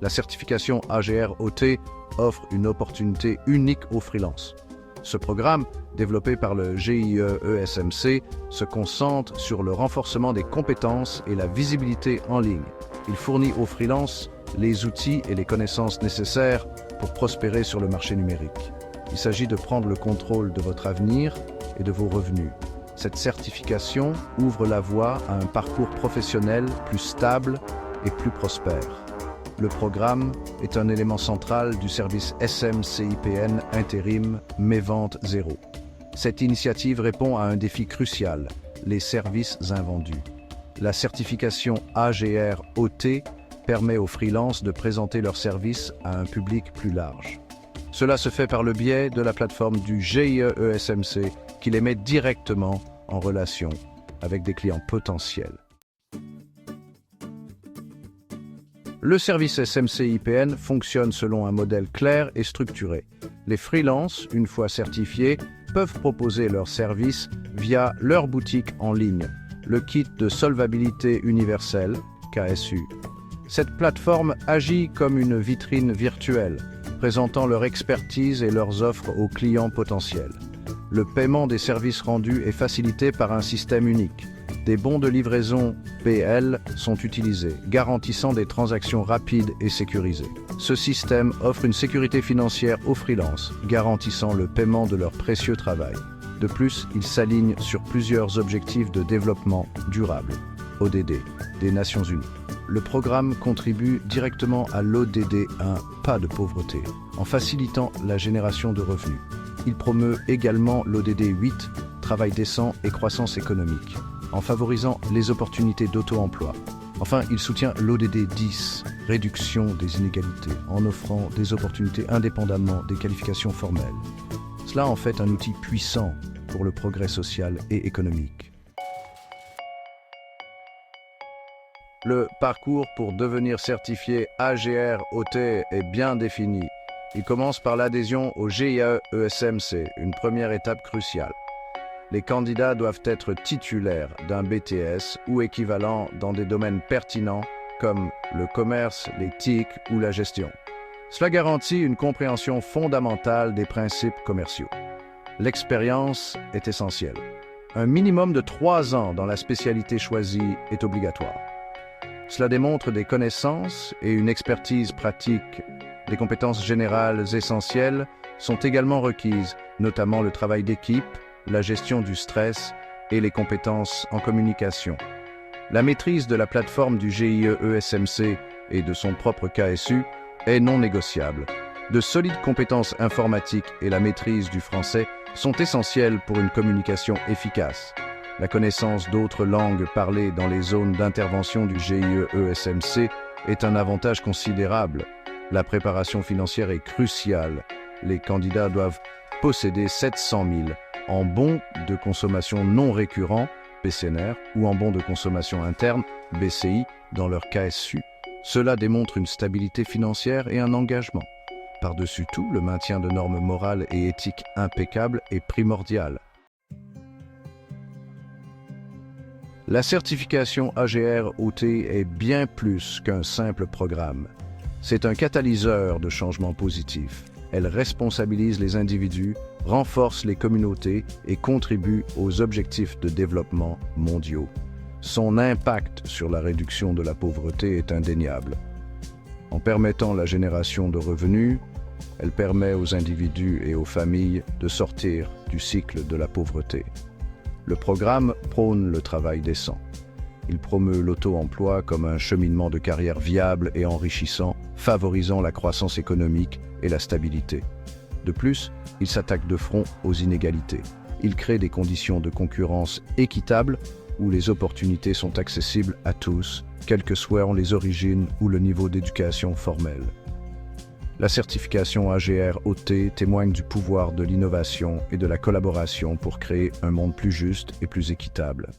La certification AGR-OT offre une opportunité unique aux freelances. Ce programme, développé par le GIE-ESMC, se concentre sur le renforcement des compétences et la visibilité en ligne. Il fournit aux freelances les outils et les connaissances nécessaires pour prospérer sur le marché numérique. Il s'agit de prendre le contrôle de votre avenir et de vos revenus. Cette certification ouvre la voie à un parcours professionnel plus stable et plus prospère. Le programme est un élément central du service SMCIPN Intérim Mes Ventes Zéro. Cette initiative répond à un défi crucial, les services invendus. La certification AGR-OT permet aux freelances de présenter leurs services à un public plus large. Cela se fait par le biais de la plateforme du GIE-ESMC qui les met directement en relation avec des clients potentiels. Le service SMCIPN fonctionne selon un modèle clair et structuré. Les freelances, une fois certifiés, peuvent proposer leurs services via leur boutique en ligne, le kit de solvabilité universelle, KSU. Cette plateforme agit comme une vitrine virtuelle, présentant leur expertise et leurs offres aux clients potentiels. Le paiement des services rendus est facilité par un système unique. Des bons de livraison PL sont utilisés, garantissant des transactions rapides et sécurisées. Ce système offre une sécurité financière aux freelances, garantissant le paiement de leur précieux travail. De plus, il s'aligne sur plusieurs objectifs de développement durable, ODD, des Nations Unies. Le programme contribue directement à l'ODD 1, pas de pauvreté, en facilitant la génération de revenus. Il promeut également l'ODD 8, travail décent et croissance économique, en favorisant les opportunités d'auto-emploi. Enfin, il soutient l'ODD 10, réduction des inégalités, en offrant des opportunités indépendamment des qualifications formelles. Cela en fait un outil puissant pour le progrès social et économique. Le parcours pour devenir certifié AGR-OT est bien défini. Il commence par l'adhésion au GIE-ESMC, une première étape cruciale. Les candidats doivent être titulaires d'un BTS ou équivalent dans des domaines pertinents comme le commerce, les TIC ou la gestion. Cela garantit une compréhension fondamentale des principes commerciaux. L'expérience est essentielle. Un minimum de 3 ans dans la spécialité choisie est obligatoire. Cela démontre des connaissances et une expertise pratique. Des compétences générales essentielles sont également requises, notamment le travail d'équipe, la gestion du stress et les compétences en communication. La maîtrise de la plateforme du GIE-ESMC et de son propre KSU est non négociable. De solides compétences informatiques et la maîtrise du français sont essentielles pour une communication efficace. La connaissance d'autres langues parlées dans les zones d'intervention du GIE-ESMC est un avantage considérable. La préparation financière est cruciale. Les candidats doivent posséder 700 000 en bons de consommation non récurrents, BCNR, ou en bons de consommation interne, BCI, dans leur KSU. Cela démontre une stabilité financière et un engagement. Par-dessus tout, le maintien de normes morales et éthiques impeccables est primordial. La certification AGR-OT est bien plus qu'un simple programme. C'est un catalyseur de changements positifs. Elle responsabilise les individus, renforce les communautés et contribue aux objectifs de développement mondiaux. Son impact sur la réduction de la pauvreté est indéniable. En permettant la génération de revenus, elle permet aux individus et aux familles de sortir du cycle de la pauvreté. Le programme prône le travail décent. Il promeut l'auto-emploi comme un cheminement de carrière viable et enrichissant, favorisant la croissance économique et la stabilité. De plus, il s'attaque de front aux inégalités. Il crée des conditions de concurrence équitables où les opportunités sont accessibles à tous, quelles que soient les origines ou le niveau d'éducation formelle. La certification AGR-OT témoigne du pouvoir de l'innovation et de la collaboration pour créer un monde plus juste et plus équitable.